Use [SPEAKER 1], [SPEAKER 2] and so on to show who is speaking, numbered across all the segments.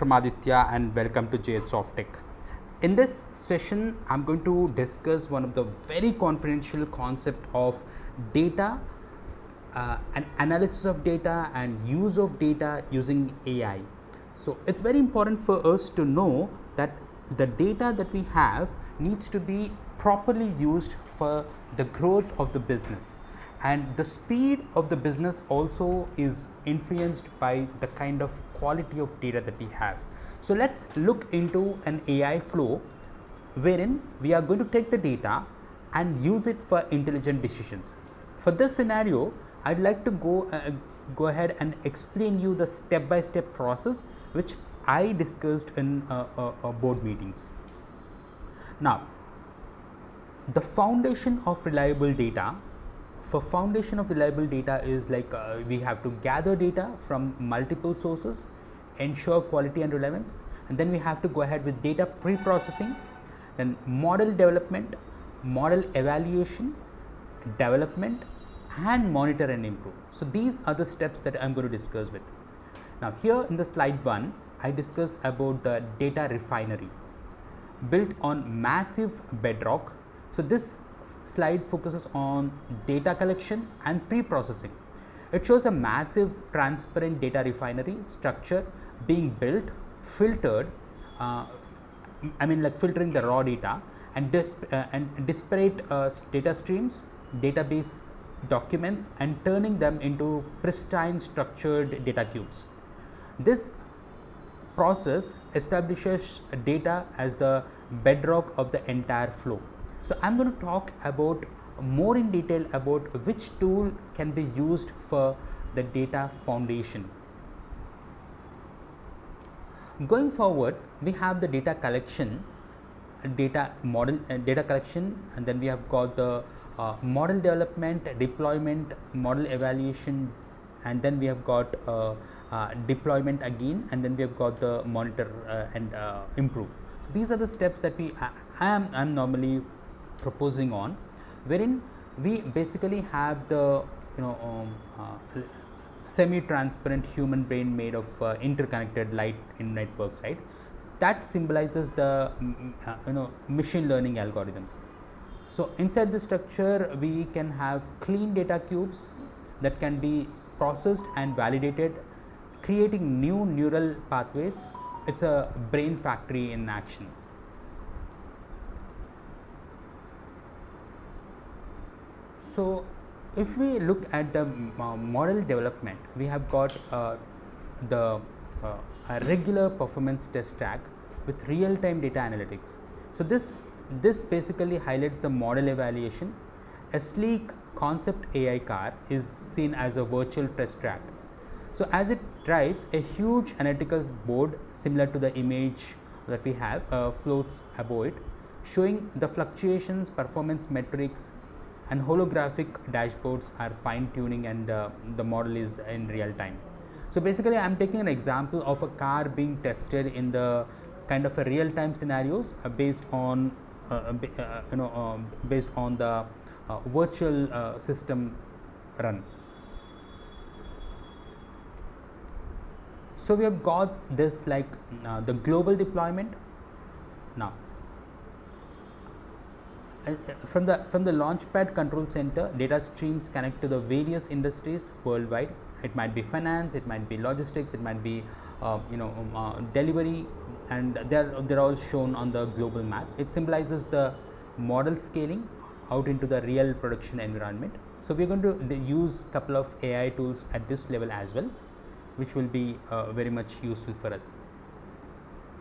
[SPEAKER 1] from Aditya and welcome to SOFTECH. In this session, I'm going to discuss one of the very confidential concept of data and analysis of data and use of data using AI. So it's very important for us to know that the data that we have needs to be properly used for the growth of the business, and the speed of the business also is influenced by the kind of quality of data that we have. So let's look into an AI flow wherein we are going to take the data and use it for intelligent decisions. For this scenario, I'd like to go ahead and explain you the step-by-step process which I discussed in board meetings. Now, the foundation of reliable data. For foundation of reliable data is like we have to gather data from multiple sources, ensure quality and relevance, and then we have to go ahead with data pre-processing, then model development, model evaluation, development, and monitor and improve. So these are the steps that I'm going to discuss with. Now here in the slide 1, I discuss about the data refinery built on massive bedrock. So this slide focuses on data collection and pre-processing. It shows a massive transparent data refinery structure being built, filtered, filtering the raw data and disparate data streams, database documents, and turning them into pristine structured data cubes. This process establishes data as the bedrock of the entire flow. So I'm going to talk about more in detail about which tool can be used for the data foundation. Going forward, we have the data collection, data collection, and then we have got the model development, deployment, model evaluation, and then we have got deployment again, and then we have got the monitor and improve. So these are the steps that I'm normally proposing on, wherein we basically have the semi-transparent human brain made of interconnected light in networks, right? That symbolizes the machine learning algorithms. So inside the structure, we can have clean data cubes that can be processed and validated, creating new neural pathways. It's a brain factory in action. So if we look at the model development, we have got a regular performance test track with real-time data analytics. So this basically highlights the model evaluation. A sleek concept AI car is seen as a virtual test track. So as it drives, a huge analytical board similar to the image that we have floats above it, showing the fluctuations, performance metrics, and holographic dashboards are fine-tuning, and the model is in real time. So basically, I'm taking an example of a car being tested in the kind of a real-time scenarios based on the virtual system run. So we have got this like the global deployment. Now, from the Launchpad control center, data streams connect to the various industries worldwide. It might be finance, it might be logistics, it might be delivery, and they're all shown on the global map. It symbolizes the model scaling out into the real production environment. So we're going to use a couple of AI tools at this level as well, which will be very much useful for us.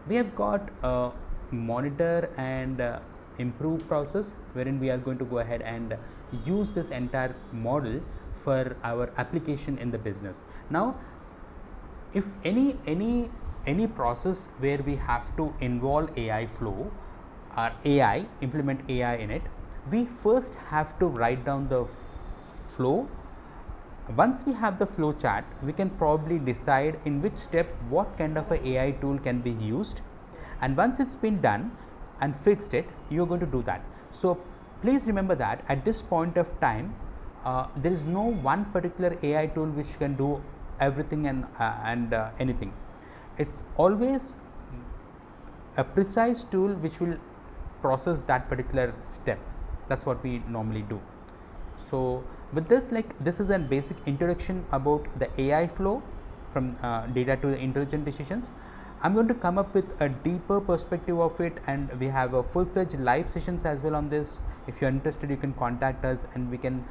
[SPEAKER 1] We have got a monitor and improve process, wherein we are going to go ahead and use this entire model for our application in the business. Now, if any process where we have to involve AI flow or implement AI in it, we first have to write down the flow. Once we have the flow chart, we can probably decide in which step what kind of a AI tool can be used, and once it's been done and fixed it, you're going to do that. So please remember that at this point of time, there is no one particular AI tool which can do everything and anything. it's always a precise tool which will process that particular step. That's what we normally do. So with this, like, this is a basic introduction about the AI flow from data to the intelligent decisions. I'm going to come up with a deeper perspective of it, and we have a full-fledged live sessions as well on this. If you're interested, you can contact us and we can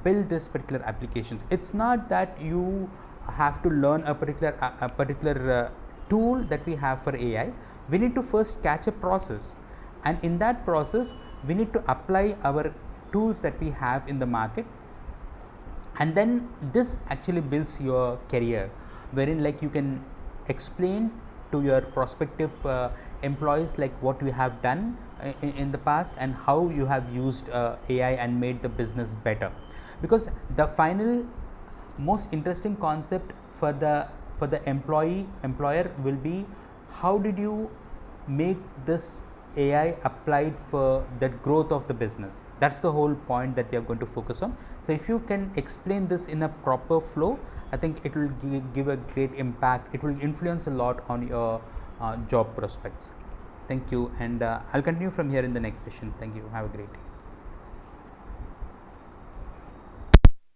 [SPEAKER 1] build this particular applications. It's not that you have to learn a particular tool that we have for AI. We need to first catch a process, and in that process we need to apply our tools that we have in the market, and then this actually builds your career, wherein like you can explain to your prospective employees like what you have done in the past and how you have used AI and made the business better. Because the final most interesting concept for the employer will be, how did you make this AI applied for the growth of the business? That's the whole point that they are going to focus on. So if you can explain this in a proper flow, I think it will give a great impact. It will influence a lot on your job prospects. Thank you, and I'll continue from here in the next session. Thank you. Have a great day.